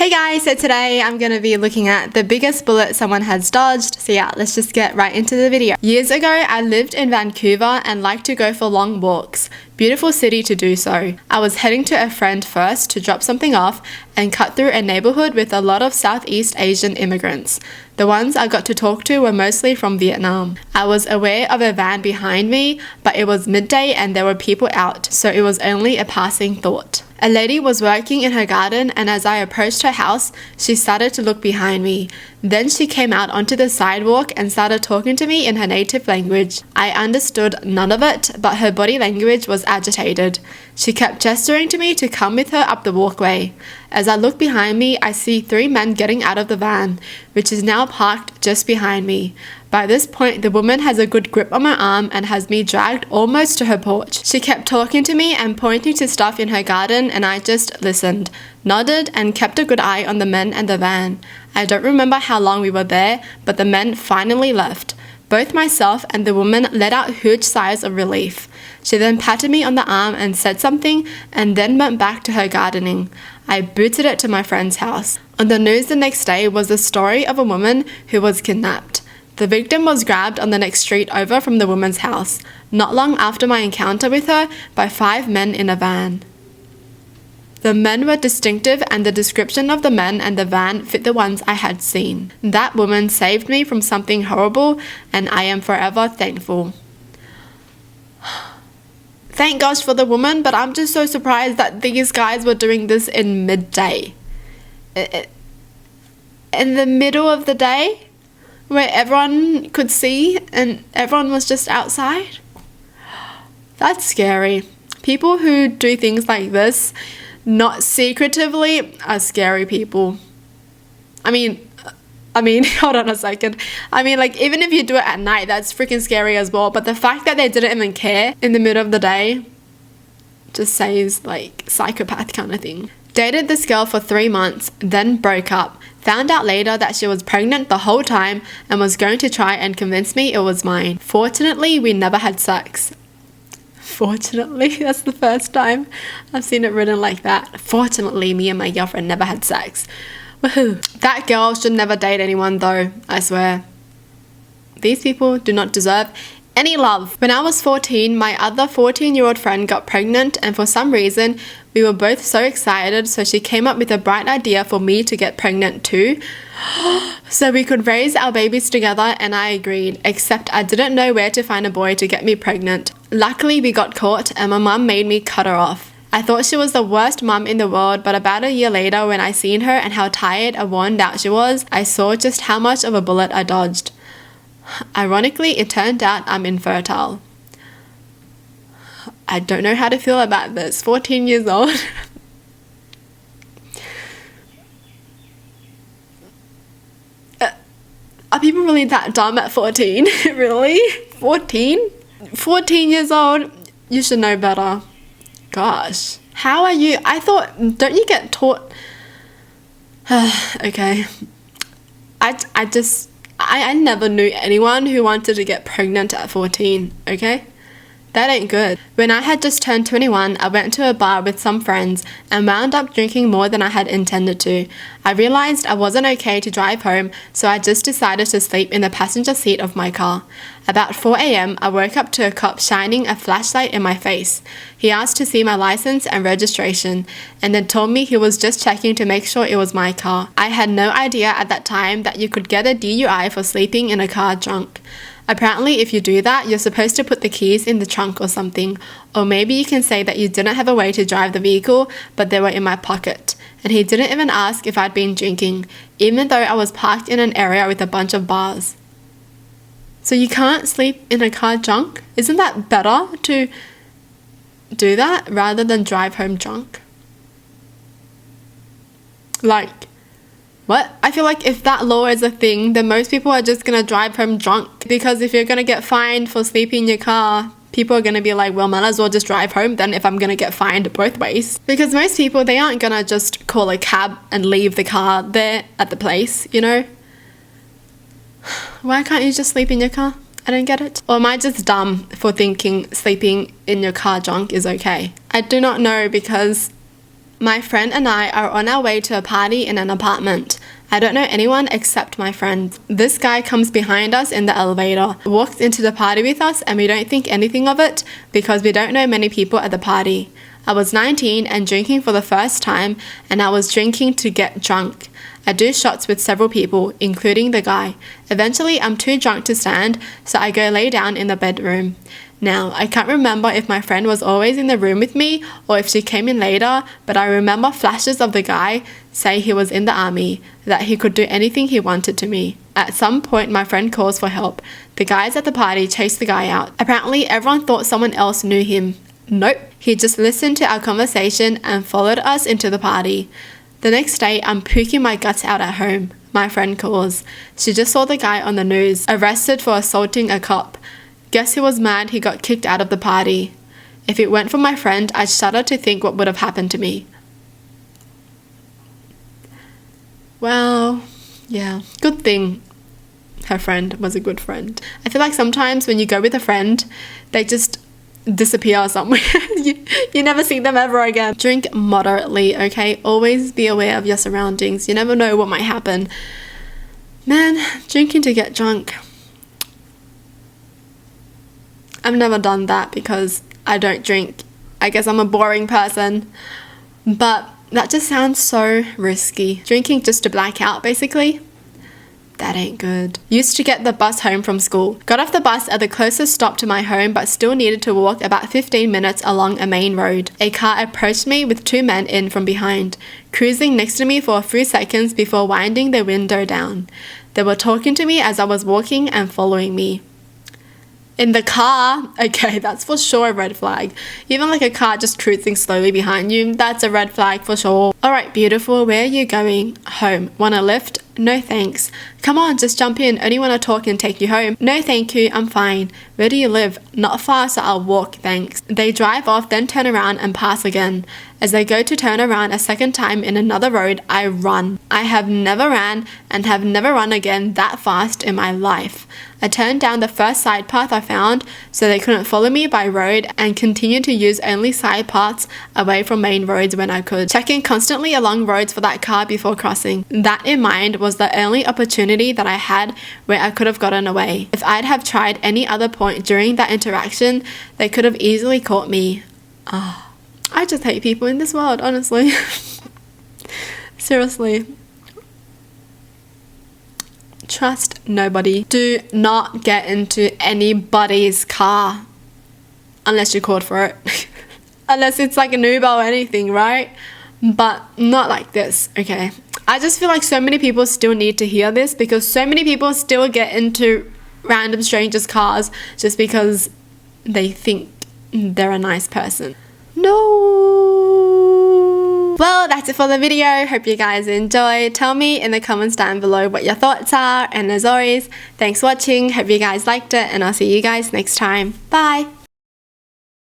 Hey guys, so today I'm going to be looking at the biggest bullet someone has dodged. So yeah, let's just get right into the video. Years ago, I lived in Vancouver and liked to go for long walks. Beautiful city to do so. I was heading to a friend first to drop something off and cut through a neighborhood with a lot of Southeast Asian immigrants. The ones I got to talk to were mostly from Vietnam. I was aware of a van behind me, but it was midday and there were people out, so it was only a passing thought. A lady was working in her garden, and as I approached her house, she started to look behind me. Then she came out onto the sidewalk and started talking to me in her native language. I understood none of it, but her body language was agitated. She kept gesturing to me to come with her up the walkway. As I look behind me, I see 3 men getting out of the van, which is now parked just behind me. By this point, the woman has a good grip on my arm and has me dragged almost to her porch. She kept talking to me and pointing to stuff in her garden, and I just listened, nodded, and kept a good eye on the men and the van. I don't remember how long we were there, but the men finally left. Both myself and the woman let out huge sighs of relief. She then patted me on the arm and said something, and then went back to her gardening. I booted it to my friend's house. On the news the next day was the story of a woman who was kidnapped. The victim was grabbed on the next street over from the woman's house, not long after my encounter with her, by 5 men in a van. The men were distinctive, and the description of the men and the van fit the ones I had seen. That woman saved me from something horrible, and I am forever thankful. Thank gosh for the woman, but I'm just so surprised that these guys were doing this in midday. In the middle of the day? Where everyone could see and everyone was just outside? That's scary. People who do things like this, not secretively, are scary people. I mean, hold on a second. Even if you do it at night, that's freaking scary as well. But the fact that they didn't even care in the middle of the day just says, psychopath kind of thing. Dated this girl for 3 months, then broke up. Found out later that she was pregnant the whole time and was going to try and convince me it was mine. Fortunately, we never had sex. Fortunately, that's the first time I've seen it written like that. Fortunately, me and my girlfriend never had sex. Woohoo. That girl should never date anyone though, I swear. These people do not deserve any love. When I was 14, my other 14-year-old friend got pregnant, and for some reason, we were both so excited, so she came up with a bright idea for me to get pregnant too, so we could raise our babies together, and I agreed, except I didn't know where to find a boy to get me pregnant. Luckily, we got caught, and my mum made me cut her off. I thought she was the worst mum in the world, but about a year later, when I seen her and how tired and worn out she was, I saw just how much of a bullet I dodged. Ironically, it turned out I'm infertile. I don't know how to feel about this. 14 years old. Are people really that dumb at 14? Really? 14? 14 years old? You should know better. Gosh. How are you? I thought, don't you get taught? Okay. I never knew anyone who wanted to get pregnant at 14, okay? That ain't good. When I had just turned 21, I went to a bar with some friends and wound up drinking more than I had intended to. I realized I wasn't okay to drive home, so I just decided to sleep in the passenger seat of my car. About 4 a.m., I woke up to a cop shining a flashlight in my face. He asked to see my license and registration, and then told me he was just checking to make sure it was my car. I had no idea at that time that you could get a DUI for sleeping in a car drunk. Apparently, if you do that, you're supposed to put the keys in the trunk or something, or maybe you can say that you didn't have a way to drive the vehicle, but they were in my pocket. And he didn't even ask if I'd been drinking, even though I was parked in an area with a bunch of bars. So you can't sleep in a car drunk? Isn't that better to do that rather than drive home drunk? What? I feel like if that law is a thing, then most people are just gonna drive home drunk. Because if you're gonna get fined for sleeping in your car, people are gonna be like, well, might as well just drive home then if I'm gonna get fined both ways. Because most people, they aren't gonna just call a cab and leave the car there at the place, you know? Why can't you just sleep in your car? I don't get it. Or am I just dumb for thinking sleeping in your car drunk is okay? I do not know, because My friend and I are on our way to a party in an apartment. I don't know anyone except my friend. This guy comes behind us in the elevator, walks into the party with us, and we don't think anything of it because we don't know many people at the party. I was 19 and drinking for the first time, and I was drinking to get drunk. I do shots with several people, including the guy. Eventually, I'm too drunk to stand, so I go lay down in the bedroom. Now, I can't remember if my friend was always in the room with me or if she came in later, but I remember flashes of the guy say he was in the army, that he could do anything he wanted to me. At some point, my friend calls for help. The guys at the party chase the guy out. Apparently, everyone thought someone else knew him. Nope, he just listened to our conversation and followed us into the party. The next day, I'm puking my guts out at home. My friend calls. She just saw the guy on the news, arrested for assaulting a cop. Guess he was mad he got kicked out of the party. If it weren't for my friend, I'd shudder to think what would have happened to me. Well, yeah, good thing her friend was a good friend. I feel like sometimes when you go with a friend, they just disappear somewhere. you never see them ever again. Drink moderately, okay? Always be aware of your surroundings. You never know what might happen. Man, drinking to get drunk. I've never done that because I don't drink. I guess I'm a boring person. But that just sounds so risky. Drinking just to black out, basically. That ain't good. Used to get the bus home from school. Got off the bus at the closest stop to my home but still needed to walk about 15 minutes along a main road. A car approached me with two men in from behind, cruising next to me for a few seconds before winding their window down. They were talking to me as I was walking and following me. In the car, okay, that's for sure a red flag. Even like a car just cruising slowly behind you, that's a red flag for sure. Alright, beautiful, where are you going? Home. Want a lift? No thanks. Come on, just jump in. Only want to talk and take you home. No thank you, I'm fine. Where do you live? Not far, so I'll walk, thanks. They drive off, then turn around and pass again. As they go to turn around a second time in another road, I run. I have never ran and have never run again that fast in my life. I turned down the first side path I found so they couldn't follow me by road and continued to use only side paths away from main roads when I could, checking constantly along roads for that car before crossing. That in mind was the only opportunity that I had where I could have gotten away. If I'd have tried any other point during that interaction, they could have easily caught me. I just hate people in this world, honestly. Seriously. Trust nobody. Do not get into anybody's car unless you're called for it. Unless it's like an Uber or anything, right? But not like this, okay? I just feel like so many people still need to hear this because so many people still get into random strangers' cars just because they think they're a nice person. No. Well, that's it for the video. Hope you guys enjoyed. Tell me in the comments down below what your thoughts are. And as always, thanks for watching. Hope you guys liked it. And I'll see you guys next time. Bye.